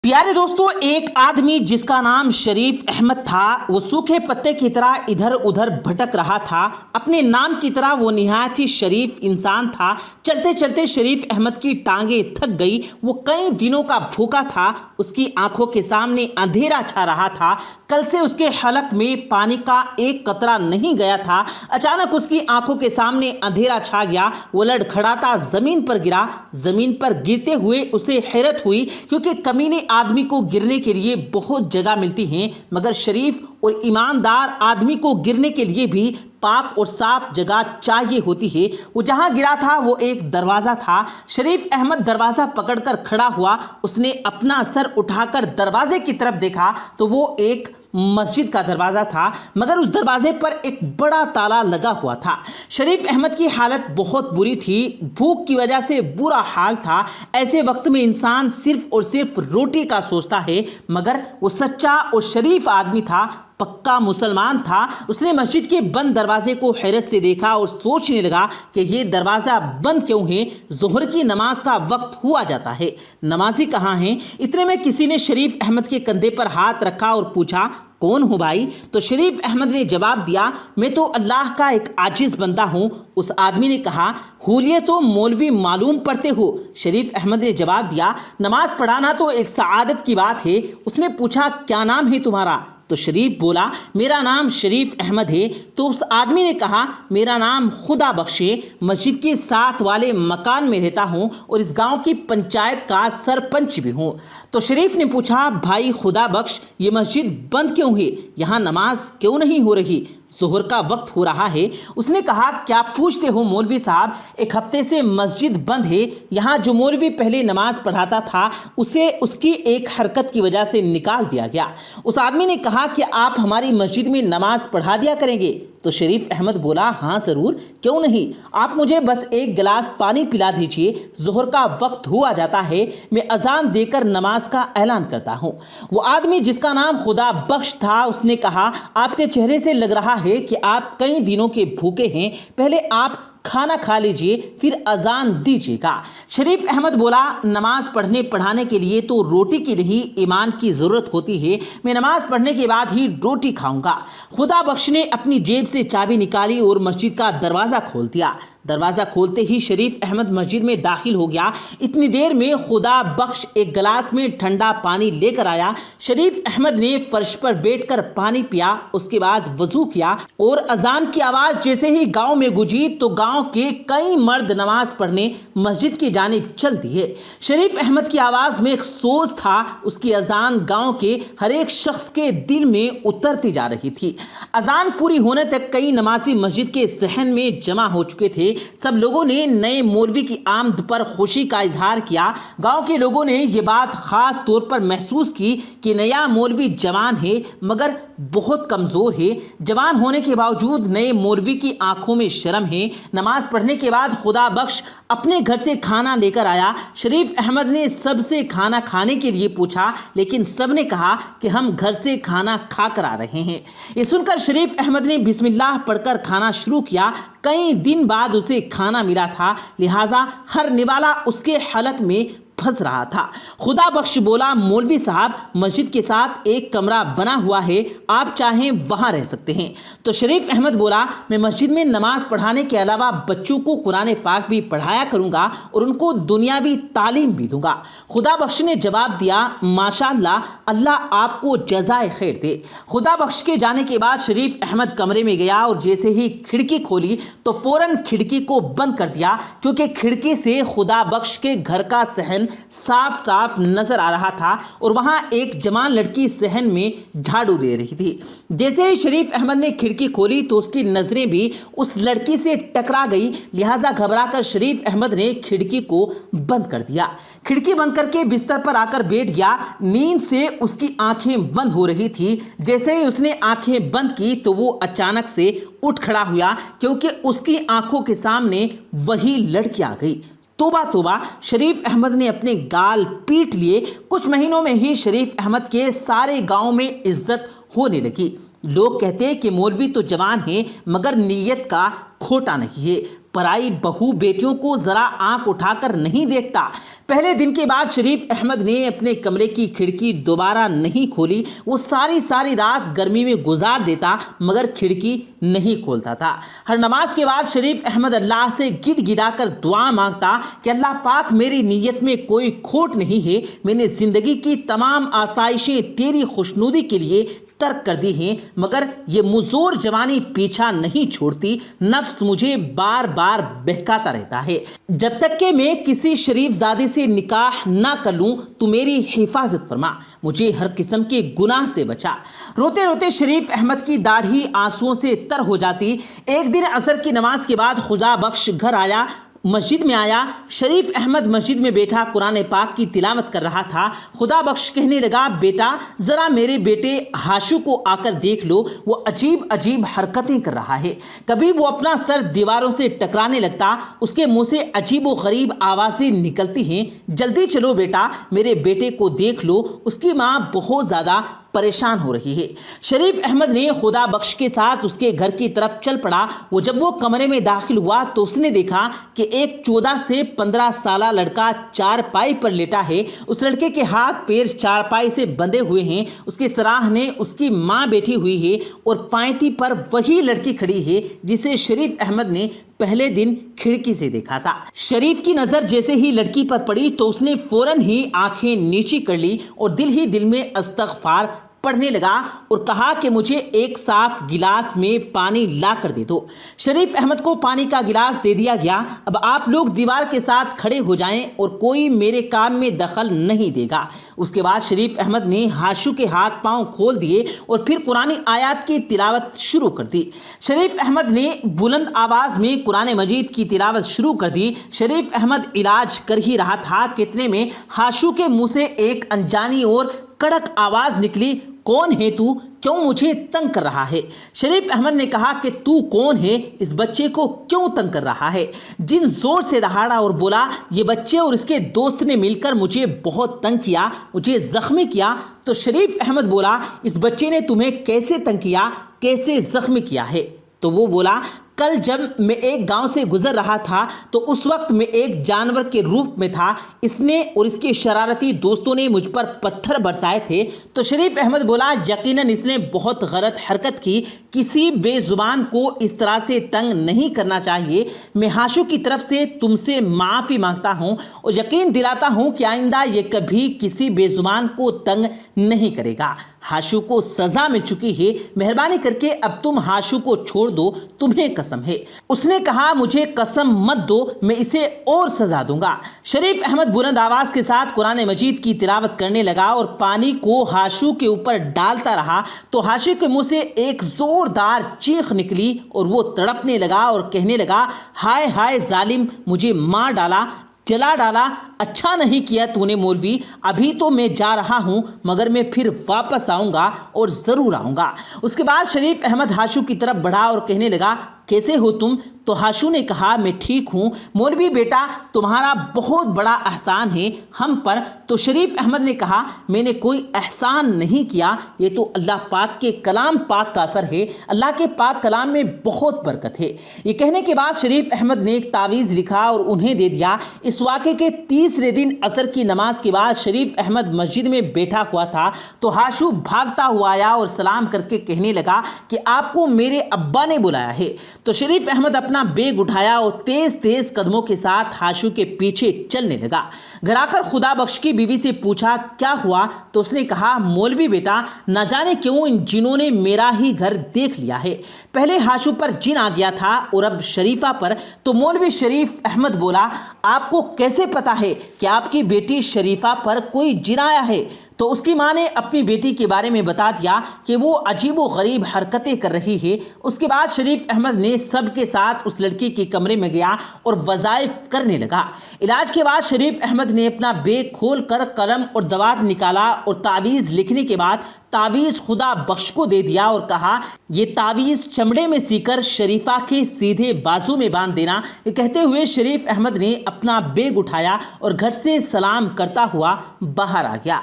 प्यारे दोस्तों, एक आदमी जिसका नाम शरीफ अहमद था, वो सूखे पत्ते की तरह इधर उधर भटक रहा था। अपने नाम की तरह वो निहायत ही शरीफ इंसान था। चलते चलते शरीफ अहमद की टांगें थक गई। वो कई दिनों का भूखा था। उसकी आंखों के सामने अंधेरा छा रहा था। कल से उसके हलक में पानी का एक कतरा नहीं गया था। अचानक उसकी आंखों के सामने अंधेरा छा गया। वो लड़खड़ाता जमीन पर गिरा। जमीन पर गिरते हुए उसे हैरत हुई, क्योंकि कमीने आदमी को गिरने के लिए बहुत जगह मिलती हैं, मगर शरीफ और ईमानदार आदमी को गिरने के लिए भी पाक और साफ जगह चाहिए होती है। वो जहां गिरा था वो एक दरवाज़ा था। शरीफ अहमद दरवाज़ा पकड़कर खड़ा हुआ। उसने अपना सर उठाकर दरवाजे की तरफ देखा तो वो एक मस्जिद का दरवाज़ा था, मगर उस दरवाजे पर एक बड़ा ताला लगा हुआ था। शरीफ अहमद की हालत बहुत बुरी थी। भूख की वजह से बुरा हाल था। ऐसे वक्त में इंसान सिर्फ और सिर्फ रोटी का सोचता है, मगर वो सच्चा और शरीफ आदमी था, पक्का मुसलमान था। उसने मस्जिद के बंद दरवाजे को हैरत से देखा और सोचने लगा कि ये दरवाज़ा बंद क्यों है। ज़ोहर की नमाज का वक्त हुआ जाता है, नमाजी कहाँ हैं। इतने में किसी ने शरीफ अहमद के कंधे पर हाथ रखा और पूछा, कौन हो भाई? तो शरीफ अहमद ने जवाब दिया, मैं तो अल्लाह का एक आजिज़ बंदा हूँ। उस आदमी ने कहा, हुलिये तो मौलवी मालूम पढ़ते हो। शरीफ अहमद ने जवाब दिया, नमाज पढ़ाना तो एक सआदत की बात है। उसने पूछा, क्या नाम है तुम्हारा? तो शरीफ बोला, मेरा नाम शरीफ अहमद है। तो उस आदमी ने कहा, मेरा नाम खुदा बख्श है। मस्जिद के साथ वाले मकान में रहता हूँ और इस गांव की पंचायत का सरपंच भी हूँ। तो शरीफ ने पूछा, भाई खुदा बख्श, ये मस्जिद बंद क्यों है? यहाँ नमाज क्यों नहीं हो रही? ज़ोहर का वक्त हो रहा है। उसने कहा, क्या पूछते हो मौलवी साहब, एक हफ्ते से मस्जिद बंद है। यहाँ जो मौलवी पहले नमाज पढ़ाता था उसे उसकी एक हरकत की वजह से निकाल दिया गया। उस आदमी ने कहा कि आप हमारी मस्जिद में नमाज पढ़ा दिया करेंगे? तो शरीफ अहमद बोला, हाँ ज़रूर, क्यों नहीं। आप मुझे बस एक गिलास पानी पिला दीजिए। ज़ोहर का वक्त हुआ जाता है, मैं अजान देकर नमाज का ऐलान करता हूँ। वो आदमी जिसका नाम खुदा बख्श था, उसने कहा, आपके चेहरे से लग रहा है कि आप कई दिनों के भूखे हैं। पहले आप खाना खा लीजिए, फिर अजान दीजिएगा। शरीफ अहमद बोला, नमाज पढ़ने पढ़ाने के लिए तो रोटी की नहीं, ईमान की ज़रूरत होती है। मैं नमाज पढ़ने के बाद ही रोटी खाऊंगा। खुदा बख्श ने अपनी जेब से चाबी निकाली और मस्जिद का दरवाज़ा खोल दिया। दरवाज़ा खोलते ही शरीफ अहमद मस्जिद में दाखिल हो गया। इतनी देर में खुदा बख्श एक गिलास में ठंडा पानी लेकर आया। शरीफ अहमद ने फर्श पर बैठकर पानी पिया, उसके बाद वजू किया और अजान की आवाज़ जैसे ही गांव में गूंजी तो गांव के कई मर्द नमाज पढ़ने मस्जिद की जानिब चल दिए। शरीफ अहमद की आवाज़ में एक सोज था। उसकी अजान गांव के हर एक शख्स के दिल में उतरती जा रही थी। अजान पूरी होने तक कई नमाजी मस्जिद के सहन में जमा हो चुके थे। सब लोगों ने नए मौलवी की आमद पर खुशी का इजहार किया। गांव के लोगों ने यह बात खास तौर पर महसूस की कि नया मौलवी जवान है, मगर बहुत कमज़ोर है। जवान होने के बावजूद नए मौलवी की आंखों में शर्म है। नमाज पढ़ने के बाद खुदा बख्श अपने घर से खाना लेकर आया। शरीफ अहमद ने सबसे खाना खाने के लिए पूछा, लेकिन सब ने कहा कि हम घर से खाना खा कर आ रहे हैं। ये सुनकर शरीफ अहमद ने बिस्मिल्लाह पढ़कर खाना शुरू किया। कई दिन बाद उसे खाना मिला था, लिहाजा हर निवाला उसके हलक में फंस रहा था। खुदा बख्श बोला, मौलवी साहब, मस्जिद के साथ एक कमरा बना हुआ है, आप चाहें वहां रह सकते हैं। तो शरीफ अहमद बोला, मैं मस्जिद में नमाज पढ़ाने के अलावा बच्चों को कुरान पाक भी पढ़ाया करूंगा और उनको दुनियावी तालीम भी दूंगा। खुदा बख्श ने जवाब दिया, माशाअल्लाह, अल्लाह आपको जज़ाए खैर दे। खुदा बख्श के जाने के बाद शरीफ अहमद कमरे में गया और जैसे ही खिड़की खोली तो फौरन खिड़की को बंद कर दिया, क्योंकि खिड़की से खुदा बख्श के घर का सहन साफ साफ नजर आ रहा था और वहां एक जवान लड़की सहन में झाड़ू दे रही थी। जैसे ही शरीफ अहमद ने खिड़की खोली तो उसकी नजरें भी उस लड़की से टकरा गई। लिहाजा घबराकर शरीफ अहमद ने खिड़की को बंद कर दिया। खिड़की बंद करके बिस्तर पर आकर बैठ गया। नींद से उसकी आंखें बंद हो रही थी। जैसे ही उसने आंखें बंद की तो वो अचानक से उठ खड़ा हुआ, क्योंकि उसकी आंखों के सामने वही लड़की आ गई। तोबा तोबा, शरीफ अहमद ने अपने गाल पीट लिए। कुछ महीनों में ही शरीफ अहमद के सारे गांव में इज्जत होने लगी। لوگ کہتے ہیں کہ مولوی تو جوان ہیں مگر نیت کا کھوٹا نہیں ہے، پرائی بہو بیٹیوں کو ذرا آنکھ اٹھا کر نہیں دیکھتا۔ پہلے دن کے بعد شریف احمد نے اپنے کمرے کی کھڑکی دوبارہ نہیں کھولی۔ وہ ساری رات گرمی میں گزار دیتا مگر کھڑکی نہیں کھولتا تھا۔ ہر نماز کے بعد شریف احمد اللہ سے گڑ گڑا کر دعا مانگتا کہ اللہ پاک میری نیت میں کوئی کھوٹ نہیں ہے، میں نے زندگی کی تمام آسائشیں تیری خوشنودی کے لیے ترک کر دی ہیں، مگر یہ مزور جوانی پیچھا نہیں چھوڑتی، نفس مجھے بار بار بہکاتا رہتا ہے۔ جب تک کہ میں کسی شریف زادی سے نکاح نہ کر لوں تو میری حفاظت فرما، مجھے ہر قسم کے گناہ سے بچا۔ روتے روتے شریف احمد کی داڑھی آنسوؤں سے تر ہو جاتی۔ ایک دن عصر کی نماز کے بعد خدا بخش گھر آیا، مسجد میں آیا۔ شریف احمد مسجد میں بیٹھا قرآن پاک کی تلاوت کر رہا تھا۔ خدا بخش کہنے لگا، بیٹا ذرا میرے بیٹے ہاشو کو آ کر دیکھ لو، وہ عجیب عجیب حرکتیں کر رہا ہے، کبھی وہ اپنا سر دیواروں سے ٹکرانے لگتا، اس کے منہ سے عجیب و غریب آوازیں نکلتی ہیں، جلدی چلو بیٹا میرے بیٹے کو دیکھ لو، اس کی ماں بہت زیادہ پریشان ہو رہی ہے۔ شریف احمد نے خدا بخش کے ساتھ اس کے گھر کی طرف چل پڑا۔ جب وہ کمرے میں داخل ہوا تو اس نے دیکھا کہ ایک 14 سے 15 سالہ لڑکا چارپائی پر لیٹا ہے۔ اس لڑکے کے ہاتھ پیر چارپائی سے بندھے ہوئے ہیں، اس کے سراہنے اس کی ماں بیٹھی ہوئی ہے اور پائنتی پر وہی لڑکی کھڑی ہے جسے شریف احمد نے پہلے دن کھڑکی سے دیکھا تھا۔ شریف کی نظر جیسے ہی لڑکی پر پڑی تو اس نے فوراً ہی آنکھیں نیچی کر لی اور دل ہی دل میں استغفار پڑھنے لگا اور کہا کہ مجھے ایک صاف گلاس میں پانی لا کر دے دو۔ شریف احمد کو پانی کا گلاس دے دیا گیا۔ اب آپ لوگ دیوار کے ساتھ کھڑے ہو جائیں اور کوئی میرے کام میں دخل نہیں دے گا۔ اس کے بعد شریف احمد نے ہاشو کے ہاتھ پاؤں کھول دیے اور پھر قرآن آیات کی تلاوت شروع کر دی۔ شریف احمد نے بلند آواز میں قرآن مجید کی تلاوت شروع کر دی۔ شریف احمد علاج کر ہی رہا تھا کہ اتنے میں ہاشو کے منہ سے ایک انجانی اور کڑک آواز نکلی، کون ہے تو؟ کیوں مجھے تنگ کر رہا ہے؟ شریف احمد نے کہا کہ تو کون ہے؟ اس بچے کو کیوں تنگ کر رہا ہے؟ جن زور سے دہاڑا اور بولا، یہ بچے اور اس کے دوست نے مل کر مجھے بہت تنگ کیا، مجھے زخمی کیا۔ تو شریف احمد بولا، اس بچے نے تمہیں کیسے تنگ کیا، کیسے زخمی کیا ہے؟ تو وہ بولا، کل جب میں ایک گاؤں سے گزر رہا تھا تو اس وقت میں ایک جانور کے روپ میں تھا، اس نے اور اس کے شرارتی دوستوں نے مجھ پر پتھر برسائے تھے۔ تو شریف احمد بولا، یقیناً اس نے بہت غلط حرکت کی، کسی بے زبان کو اس طرح سے تنگ نہیں کرنا چاہیے۔ میں ہاشو کی طرف سے تم سے معافی مانگتا ہوں اور یقین دلاتا ہوں کہ آئندہ یہ کبھی کسی بے زبان کو تنگ نہیں کرے گا۔ ہاشو کو سزا مل چکی ہے، مہربانی کر کے اب تم ہاشو کو چھوڑ دو، تمہیں قسم ہے۔ اس نے کہا، مجھے قسم مت دو، میں اسے اور سزا دوں گا۔ شریف احمد بلند آواز کے ساتھ قرآن مجید کی تلاوت کرنے لگا اور پانی کو ہاشو کے اوپر ڈالتا رہا تو ہاشو کے منہ سے ایک زوردار چیخ نکلی اور وہ تڑپنے لگا اور کہنے لگا، ہائے ہائے ظالم، مجھے مار ڈالا، جلا ڈالا، اچھا نہیں کیا تو نے مولوی، ابھی تو میں جا رہا ہوں مگر میں پھر واپس آؤں گا اور ضرور آؤں گا۔ اس کے بعد شریف احمد ہاشو کی طرف بڑھا اور کہنے لگا، کیسے ہو تم؟ تو ہاشو نے کہا، میں ٹھیک ہوں مولوی بیٹا، تمہارا بہت بڑا احسان ہے ہم پر۔ تو شریف احمد نے کہا، میں نے کوئی احسان نہیں کیا، یہ تو اللہ پاک کے کلام پاک کا اثر ہے، اللہ کے پاک کلام میں بہت برکت ہے۔ یہ کہنے کے بعد شریف احمد نے ایک تعویذ لکھا اور انہیں دے دیا۔ اس واقعے کے تیسرے دن عصر کی نماز کے بعد شریف احمد مسجد میں بیٹھا ہوا تھا تو ہاشو بھاگتا ہوا آیا اور سلام کر کے کہنے لگا کہ آپ کو میرے ابا نے بلایا ہے۔ تو شریف احمد اپنا بیگ اٹھایا اور تیز تیز قدموں کے ساتھ ہاشو کے پیچھے چلنے لگا۔ گھر آ کر خدا بخش کی بیوی سے پوچھا، کیا ہوا؟ تو اس نے کہا، مولوی بیٹا، نہ جانے کیوں ان جنوں نے میرا ہی گھر دیکھ لیا ہے۔ پہلے ہاشو پر جن آ گیا تھا اور اب شریفہ پر۔ تو مولوی شریف احمد بولا، آپ کو کیسے پتا ہے کہ آپ کی بیٹی شریفہ پر کوئی جن آیا ہے؟ تو اس کی ماں نے اپنی بیٹی کے بارے میں بتا دیا کہ وہ عجیب و غریب حرکتیں کر رہی ہے۔ اس کے بعد شریف احمد نے سب کے ساتھ اس لڑکی کے کمرے میں گیا اور وظائف کرنے لگا۔ علاج کے بعد شریف احمد نے اپنا بیگ کھول کر قلم اور دوات نکالا اور تعویذ لکھنے کے بعد تعویذ خدا بخش کو دے دیا اور کہا، یہ تعویذ چمڑے میں سی کر شریفہ کے سیدھے بازو میں باندھ دینا۔ یہ کہتے ہوئے شریف احمد نے اپنا بیگ اٹھایا اور گھر سے سلام کرتا ہوا باہر آ گیا۔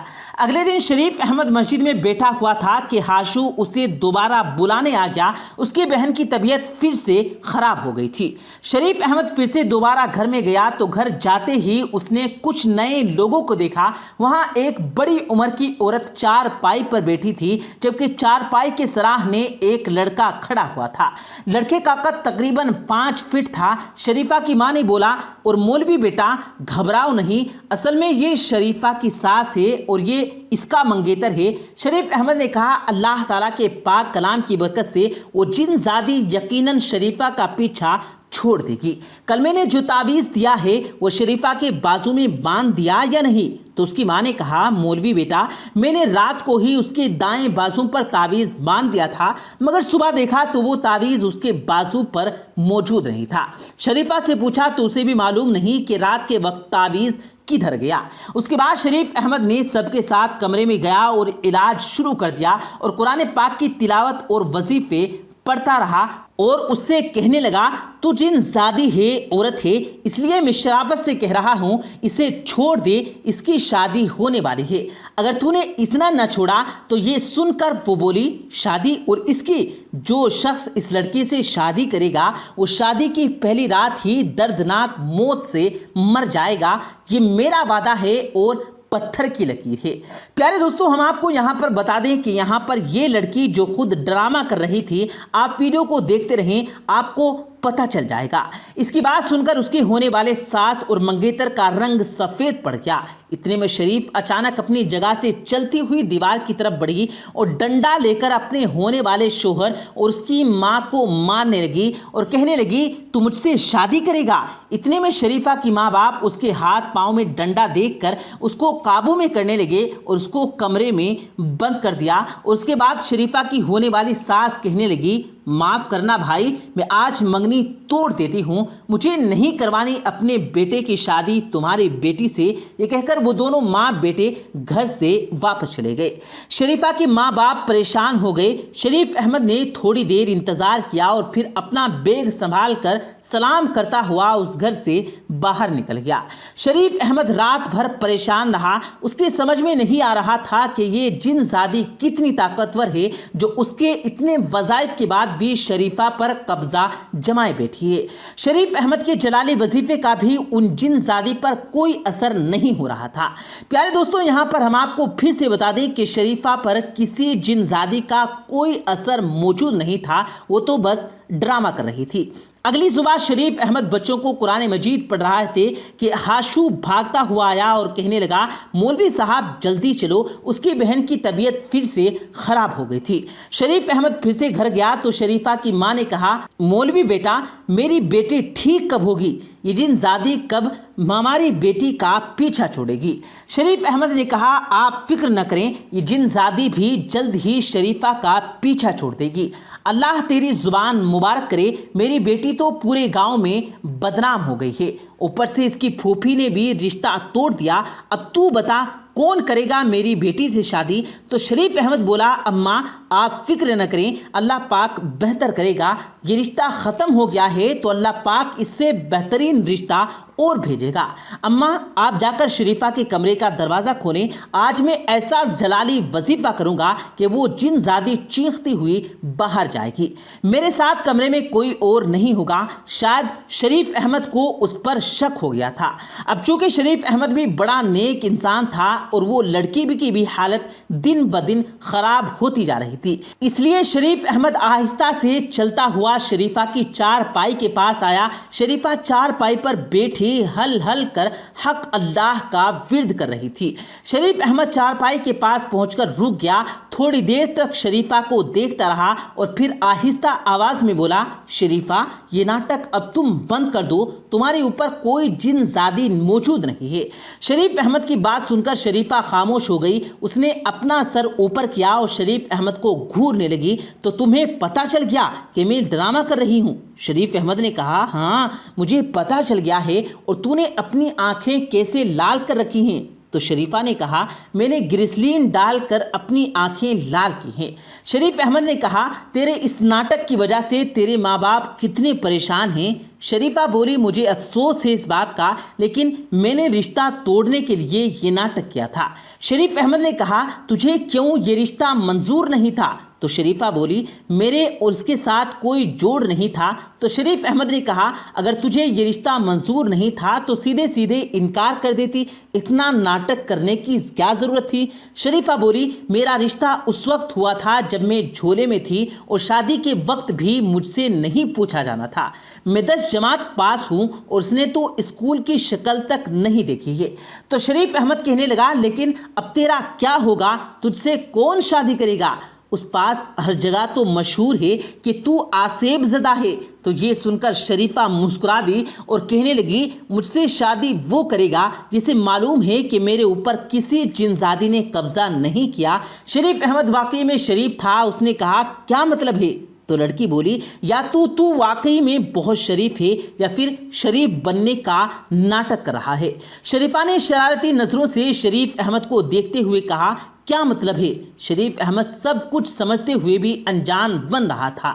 अगले दिन शरीफ अहमद मस्जिद में बैठा हुआ था कि हाशु उसे दोबारा बुलाने आ गया। उसकी बहन की तबीयत फिर से खराब हो गई थी। शरीफ अहमद फिर से दोबारा घर में गया तो घर जाते ही उसने कुछ नए लोगों को देखा। वहां एक बड़ी उम्र की औरत चारपाई पर बैठी थी, जबकि चारपाई के सराहने एक लड़का खड़ा हुआ था। लड़के का कद तकरीबन 5 फीट था। शरीफा की मां ने बोला, और मौलवी बेटा घबराओ नहीं, असल में ये शरीफा की सास है और ये इसका मंगेतर है। शरीफ अहमद ने कहा, अल्लाह ताला के पाक कलाम की बरकत से वो जिनजादी यकीनन शरीफा का पीछा छोड़ देगी। कल मैंने जो तावीज़ दिया है वो शरीफा के बाजू में बांध दिया या नहीं? तो उसकी मां ने कहा, मौलवी बेटा मैंने रात को ही उसके दाएं बाजू पर तावीज़ बांध दिया था, मगर सुबह देखा तो वो तावीज़ उसके बाजू पर मौजूद नहीं था। शरीफा से पूछा तो उसे भी मालूम नहीं कि रात के वक्त तावीज़ किधर गया। उसके बाद शरीफ अहमद ने सबके साथ कमरे में गया और इलाज शुरू कर दिया और कुरान पाक की तिलावत और वजीफे पढ़ता रहा और उससे कहने लगा, तू जिनजादी है, औरत है, इसलिए मैं शराफत से कह रहा हूँ इसे छोड़ दे, इसकी शादी होने वाली है। अगर तूने इतना न छोड़ा तो ये सुनकर वो बोली, शादी? और इसकी जो शख्स इस लड़की से शादी करेगा वो शादी की पहली रात ही दर्दनाक मौत से मर जाएगा। ये मेरा वादा है और पत्थर की लकीर है। प्यारे दोस्तों, हम आपको यहाँ पर बता दें कि यहाँ पर ये लड़की जो खुद ड्रामा कर रही थी, आप वीडियो को देखते रहें, आपको पता चल जाएगा। इसकी बात सुनकर उसके होने वाले सास और मंगेतर का रंग सफ़ेद पड़ गया। इतने में शरीफ अचानक अपनी जगह से चलती हुई दीवार की तरफ बढ़ी और डंडा लेकर अपने होने वाले शोहर और उसकी मां को मारने लगी और कहने लगी, तू मुझसे शादी करेगा? इतने में शरीफा की माँ बाप उसके हाथ पाँव में डंडा देखकर उसको काबू में करने लगे और उसको कमरे में बंद कर दिया। और उसके बाद शरीफा की होने वाली सास कहने लगी, माफ़ करना भाई, मैं आज मंगनी तोड़ देती हूँ, मुझे नहीं करवानी अपने बेटे की शादी तुम्हारी बेटी से। ये कहकर वो दोनों माँ बेटे घर से वापस चले गए। शरीफा के माँ बाप परेशान हो गए। शरीफ अहमद ने थोड़ी देर इंतज़ार किया और फिर अपना बैग संभाल कर सलाम करता हुआ उस घर से बाहर निकल गया। शरीफ अहमद रात भर परेशान रहा। उसके समझ में नहीं आ रहा था कि ये जिनजादी कितनी ताकतवर है जो उसके इतने वज़ाइफ के बाद भी शरीफा पर कब्जा जमाए बैठी है। शरीफ अहमद के जलाली वजीफे का भी उन जिनजादी पर कोई असर नहीं हो रहा था। प्यारे दोस्तों, यहाँ पर हम आपको फिर से बता दें कि शरीफा पर किसी जिनजादी का कोई असर मौजूद नहीं था, वो तो बस ड्रामा कर रही थी। अगली सुबह शरीफ अहमद बच्चों को कुरान मजीद पढ़ रहे थे कि हाशु भागता हुआ आया और कहने लगा, मौलवी साहब जल्दी चलो, उसकी बहन की तबीयत फिर से खराब हो गई थी। शरीफ अहमद फिर से घर गया तो शरीफा की मां ने कहा, मौलवी बेटा मेरी बेटी ठीक कब होगी? ये जिनजादी कब हमारी बेटी का पीछा छोड़ेगी? शरीफ अहमद ने कहा, आप फिक्र न करें, ये जिनजादी भी जल्द ही शरीफा का पीछा छोड़ देगी। अल्लाह तेरी जुबान मुबारक करे, मेरी बेटी तो पूरे गांव में बदनाम हो गई है, ऊपर से इसकी फूफी ने भी रिश्ता तोड़ दिया। अब तू बता कौन करेगा मेरी बेटी से शादी? तो शरीफ अहमद बोला, अम्मा आप फिक्र न करें, अल्लाह पाक बेहतर करेगा। ये रिश्ता ख़त्म हो गया है तो अल्लाह पाक इससे बेहतरीन रिश्ता और भेजेगा। अम्मा आप जाकर शरीफा के कमरे का दरवाज़ा खोलें, आज मैं ऐसा जलाली वजीफ़ा करूँगा कि वो जिनजादी चीखती हुई बाहर जाएगी। मेरे साथ कमरे में कोई और नहीं होगा। शायद शरीफ अहमद को उस पर शक हो गया था। अब चूँकि शरीफ अहमद भी बड़ा नेक इंसान था और वो लड़की की भी हालत दिन ब दिन खराब होती जा रही थी, इसलिए शरीफ अहमद आहिस्ता से चलता हुआ शरीफा की चारपाई के पास आया। शरीफा चारपाई पर बैठी हल हल कर हक अल्लाह का विर्द कर रही थी। शरीफ अहमद चारपाई के पास पहुंचकर रुक गया। थोड़ी देर तक शरीफा को देखता रहा और फिर आहिस्ता आवाज में बोला, शरीफा ये नाटक अब तुम बंद कर दो, तुम्हारे ऊपर कोई जिनजादी मौजूद नहीं है। शरीफ अहमद की बात सुनकर शरीफा खामोश हो गई। उसने अपना सर ऊपर किया और शरीफ अहमद को घूरने लगी, तो तुम्हें पता चल गया कि मैं ड्रामा कर रही हूँ? शरीफ अहमद ने कहा, हाँ मुझे पता चल गया है, और तूने अपनी आंखें कैसे लाल कर रखी हैं? تو شریفہ نے کہا میں نے گریسلین ڈال کر اپنی آنکھیں لال کی ہیں۔ شریف احمد نے کہا تیرے اس ناٹک کی وجہ سے تیرے ماں باپ کتنے پریشان ہیں۔ شریفہ بولی مجھے افسوس ہے اس بات کا، لیکن میں نے رشتہ توڑنے کے لیے یہ ناٹک کیا تھا۔ شریف احمد نے کہا تجھے کیوں یہ رشتہ منظور نہیں تھا؟ تو شریفہ بولی میرے اور اس کے ساتھ کوئی جوڑ نہیں تھا۔ تو شریف احمد نے کہا اگر تجھے یہ رشتہ منظور نہیں تھا تو سیدھے سیدھے انکار کر دیتی، اتنا ناٹک کرنے کی کیا ضرورت تھی؟ شریفہ بولی میرا رشتہ اس وقت ہوا تھا جب میں جھولے میں تھی اور شادی کے وقت بھی مجھ سے نہیں پوچھا جانا تھا۔ میں 10 جماعت پاس ہوں اور اس نے تو اسکول کی شکل تک نہیں دیکھی ہے۔ تو شریف احمد کہنے لگا لیکن اب تیرا کیا ہوگا؟ تجھ سے کون شادی کرے گا؟ اس پاس ہر جگہ تو مشہور ہے کہ تو آسیب زدہ ہے۔ تو یہ سن کر شریفہ مسکرا دی اور کہنے لگی مجھ سے شادی وہ کرے گا جسے معلوم ہے کہ میرے اوپر کسی جنزادی نے قبضہ نہیں کیا۔ شریف احمد واقعی میں شریف تھا۔ اس نے کہا کیا مطلب ہے؟ تو لڑکی بولی یا تو واقعی میں بہت شریف ہے یا پھر شریف بننے کا ناٹک کر رہا ہے۔ شریفہ نے شرارتی نظروں سے شریف احمد کو دیکھتے ہوئے کہا کیا مطلب ہے؟ شریف احمد سب کچھ سمجھتے ہوئے بھی انجان بن رہا تھا۔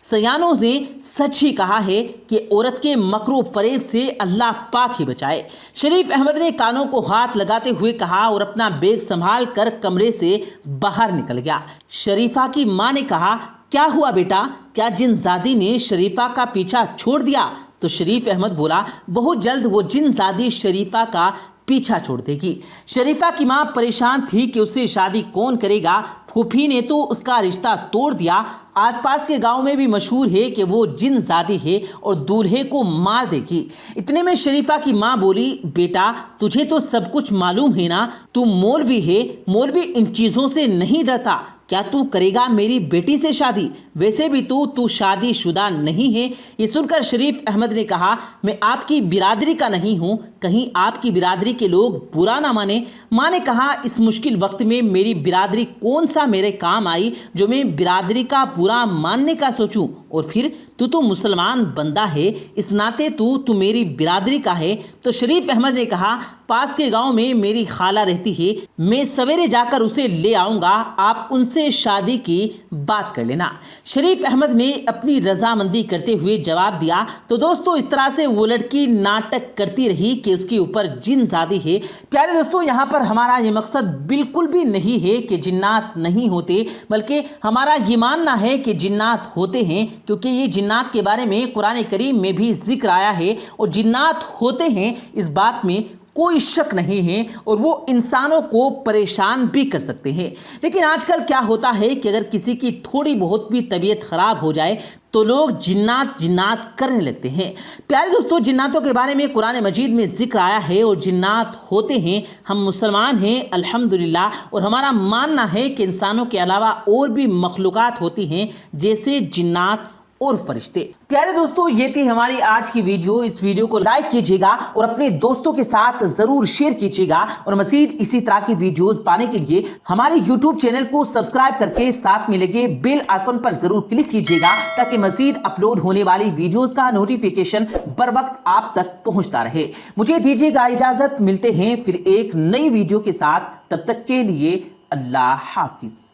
سیانوں نے سچ ہی کہا ہے کہ عورت کے مکر و فریب سے اللہ پاک ہی بچائے۔ شریف احمد نے کانوں کو ہاتھ لگاتے ہوئے کہا اور اپنا بیگ سنبھال کر کمرے سے باہر نکل گیا۔ شریفہ کی ماں نے کہا کیا ہوا بیٹا؟ کیا جنزادی نے شریفہ کا پیچھا چھوڑ دیا؟ تو شریف احمد بولا بہت جلد وہ جنزادی شریفہ کا پیچھا چھوڑ دے گی۔ شریفہ کی ماں پریشان تھی کہ اسے شادی کون کرے گا۔ پھوپھی نے تو اس کا رشتہ توڑ دیا۔ آس پاس کے گاؤں میں بھی مشہور ہے کہ وہ جن زادی ہے اور دولہے کو مار دے گی۔ اتنے میں شریفہ کی ماں بولی بیٹا تجھے تو سب کچھ معلوم ہے نا، تو مولوی ہے، مولوی ان چیزوں سے نہیں ڈرتا۔ کیا تو کرے گا میری بیٹی سے شادی؟ ویسے بھی تو شادی شدہ نہیں ہے۔ یہ سن کر شریف احمد نے کہا میں آپ کی برادری کا نہیں ہوں، کہیں آپ کی برادری کے لوگ برا نہ مانیں۔ ماں نے کہا اس مشکل وقت میں میری برادری کون سا میرے کام آئی جو میں برادری کا برا ماننے کا سوچوں؟ اور پھر تو مسلمان بندہ ہے، اس ناطے تو میری برادری کا ہے۔ تو شریف احمد نے کہا پاس کے گاؤں میں میری خالہ رہتی ہے، میں سویرے جا کر اسے لے آؤں گا، آپ ان سے شادی کی بات کر لینا۔ شریف احمد نے اپنی رضامندی کرتے ہوئے جواب دیا۔ تو دوستو اس طرح سے وہ لڑکی ناٹک کرتی رہی کہ اس کے اوپر جن زادی ہے۔ پیارے دوستو یہاں پر ہمارا یہ مقصد بالکل بھی نہیں ہے کہ جنات نہیں ہوتے، بلکہ ہمارا یہ ماننا ہے کہ جنات ہوتے ہیں، کیونکہ یہ جنات کے بارے میں قرآن کریم میں بھی ذکر آیا ہے اور جنات ہوتے ہیں اس بات میں کوئی شک نہیں ہے، اور وہ انسانوں کو پریشان بھی کر سکتے ہیں۔ لیکن آج کل کیا ہوتا ہے کہ اگر کسی کی تھوڑی بہت بھی طبیعت خراب ہو جائے تو لوگ جنات کرنے لگتے ہیں۔ پیارے دوستو جناتوں کے بارے میں قرآن مجید میں ذکر آیا ہے اور جنات ہوتے ہیں۔ ہم مسلمان ہیں الحمدللہ، اور ہمارا ماننا ہے کہ انسانوں کے علاوہ اور بھی مخلوقات ہوتی ہیں جیسے جنات اور فرشتے۔ پیارے دوستو یہ تھی ہماری آج کی ویڈیو۔ اس ویڈیو کو لائک کیجیے گا اور اپنے دوستوں کے ساتھ ضرور شیئر کیجیے گا، اور مزید اسی طرح کی ویڈیوز پانے کے لیے ہمارے یوٹیوب چینل کو سبسکرائب کر کے ساتھ میں لگے بیل آئیکن پر ضرور کلک کیجیے گا تاکہ مزید اپلوڈ ہونے والی ویڈیوز کا نوٹیفیکیشن بر وقت آپ تک پہنچتا رہے۔ مجھے دیجیے گا اجازت، ملتے ہیں پھر ایک نئی ویڈیو کے ساتھ، تب تک کے لیے اللہ حافظ۔